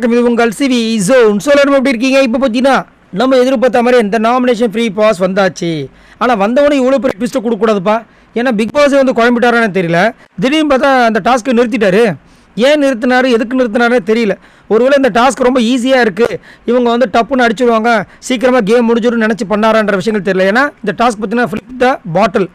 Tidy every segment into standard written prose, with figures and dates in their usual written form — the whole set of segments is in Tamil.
வணக்கம், இது உங்கள் சிவி ஜோன். எல்லாரும் எப்படி இருக்கீங்க? இப்போ பார்த்தீங்கன்னா நம்ம எதிர்பார்த்த மாதிரி இந்த நாமினேஷன் ஃப்ரீ பாஸ் வந்தாச்சு. ஆனால் வந்தவொடனே இவ்வளோ பெரிய ட்விஸ்ட்டை கொடுக்கக்கூடாதுப்பா. ஏன்னா பிக் பாஸே வந்து குழம்பிட்டாரான்னு தெரியல. திடீர்னு பார்த்தா அந்த டாஸ்க்கு நிறுத்திட்டாரு. ஏன் நிறுத்தினாரு, எதுக்கு நிறுத்தினாரே தெரியல. ஒருவேளை இந்த டாஸ்க் ரொம்ப ஈஸியாக இருக்குது, இவங்க வந்து டப்புன்னு அடிச்சுடுவாங்க, சீக்கிரமாக கேம் முடிஞ்சிடும் நினச்சி பண்ணாரான்ற விஷயங்கள் தெரியல. ஏன்னா இந்த டாஸ்க் பார்த்தீங்கன்னா ஃபிளிப் த பாட்டில்,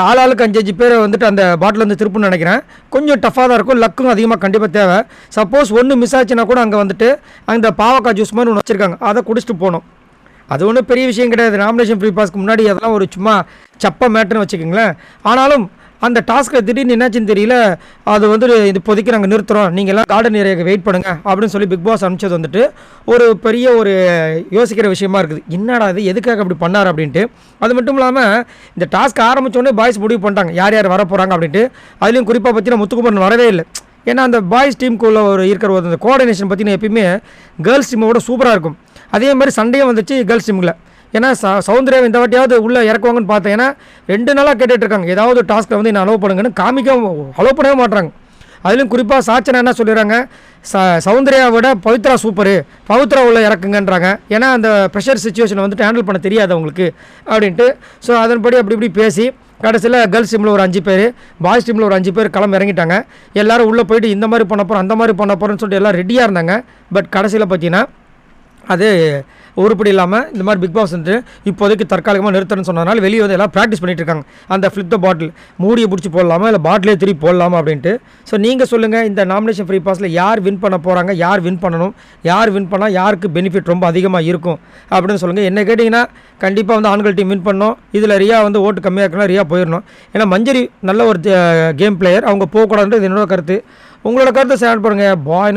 ஆளாளுக்கு 5 பேரை வந்துட்டு அந்த பாட்டில் வந்து திருப்புன்னு நினைக்கிறேன். கொஞ்சம் டஃப்பாக தான் இருக்கும், லக்கும் அதிகமாக கண்டிப்பாக தேவை. சப்போஸ் ஒன்று மிஸ் ஆச்சுன்னா கூட அங்கே வந்துட்டு அந்த பாவக்காய் ஜூஸ் மாதிரி ஒன்று வச்சுருக்காங்க, அதை குடிச்சிட்டு போகணும். அது ஒன்றும் பெரிய விஷயம் கிடையாது. நாமினேஷன் ஃப்ரீ பாஸ்க்கு முன்னாடி அதெல்லாம் ஒரு சும்மா சப்ப மேட்டுன்னு வச்சுக்கோங்களேன். ஆனாலும் அந்த டாஸ்க்கில் திடீர்னு என்னாச்சுன்னு தெரியல. அது வந்து இப்போதைக்கு நாங்கள் நிறுத்துகிறோம், நீங்கள் எல்லாம் கார்டன் ஏரியாவுக்கு வெயிட் பண்ணுங்கள் அப்படின்னு சொல்லி பிக் பாஸ் அனுப்பிச்சது வந்துட்டு ஒரு பெரிய ஒரு யோசிக்கிற விஷயமா இருக்குது. என்னடா இது, எதுக்காக அப்படி பண்ணார் அப்படின்ட்டு. அது மட்டும் இல்லாமல் இந்த டாஸ்க் ஆரம்பித்தோடனே பாய்ஸ் முடிவு பண்ணிட்டாங்க யார் யார் வர போகிறாங்க அப்படின்ட்டு. அதுலேயும் குறிப்பாக பார்த்தீங்கன்னா முத்துக்குமரன் வரவே இல்லை. ஏன்னா அந்த பாய்ஸ் டீமுக்குள்ளே இருக்கிற ஒரு அந்த கோஆர்டினேஷன் பார்த்தீங்கன்னா எப்பயுமே கேர்ள்ஸ் டீமோட சூப்பராக இருக்கும். அதே மாதிரி சண்டையும் வந்துச்சு கேர்ள்ஸ் டீமுக்குள்ள. ஏன்னா சௌந்தர்யா இந்த வாட்டியாவது உள்ளே இறக்குவாங்கன்னு பார்த்தேன். ஏன்னா 2 நாளாக கேட்டுட்ருக்காங்க ஏதாவது டாஸ்க்கை வந்து என்ன அலோவ் பண்ணுங்கன்னு, அலோவ் பண்ணவே மாட்டுறாங்க. அதுலேயும் குறிப்பாக சாச்சனா என்ன சொல்லிடுறாங்க, சௌந்தர்யா விட பவித்ரா சூப்பரு, பவித்ரா உள்ள இறக்குங்கன்றாங்க. ஏன்னா அந்த ப்ரெஷர் சுச்சுவேஷனை வந்துட்டு ஹேண்டில் பண்ண தெரியாது அவங்களுக்கு அப்படின்ட்டு. ஸோ அதன்படி அப்படி இப்படி பேசி கடைசியில் கேர்ள்ஸ் டீமில் ஒரு 5 பேர், பாய்ஸ் டீமில் ஒரு 5 பேர் கிளம்ப இறங்கிட்டாங்க. எல்லோரும் உள்ளே போயிட்டு இந்த மாதிரி பண்ண போகிறோம் அந்த மாதிரி பண்ண போகிறோன்னு சொல்லிட்டு எல்லாம் ரெடியாக இருந்தாங்க. பட் கடைசியில் பார்த்தீங்கன்னா அது உருப்படி இல்லாமல் இந்த மாதிரி பிக் பாஸ் வந்து இப்போதைக்கு தற்காலிகமாக நிறுத்தணும்னு சொன்னதுனால வெளியே வந்து எல்லாம் ப்ராக்டிஸ் பண்ணிகிட்டு இருக்காங்க. அந்த ஃப்ளிப் த பாட்டில் மூடியை பிடிச்சி போடலாமா இல்லை பாட்டிலே திருப்பி போடலாமா அப்படின்ட்டு. ஸோ நீங்கள் சொல்லுங்கள், இந்த நாமினேஷன் ஃப்ரீ பாஸில் யார் வின் பண்ண போகிறாங்க, யார் வின் பண்ணணும், யார் வின் பண்ணால் யாருக்கு பெனிஃபிட் ரொம்ப அதிகமாக இருக்கும் அப்படின்னு சொல்லுங்கள். என்ன கேட்டிங்கன்னா கண்டிப்பாக வந்து ஆண்கள் டீம் வின் பண்ணணும். இதில் ரியா வந்து ஓட்டு கம்மியாக இருக்கலாம், ரியா போயிடணும். ஏன்னா மஞ்சரி நல்ல ஒரு கேம் பிளேயர், அவங்க போகக்கூடாதுன்றது என்னோட கருத்து. உங்களோட கருத்தை ஷேர் பண்ணுங்கள். பாய்.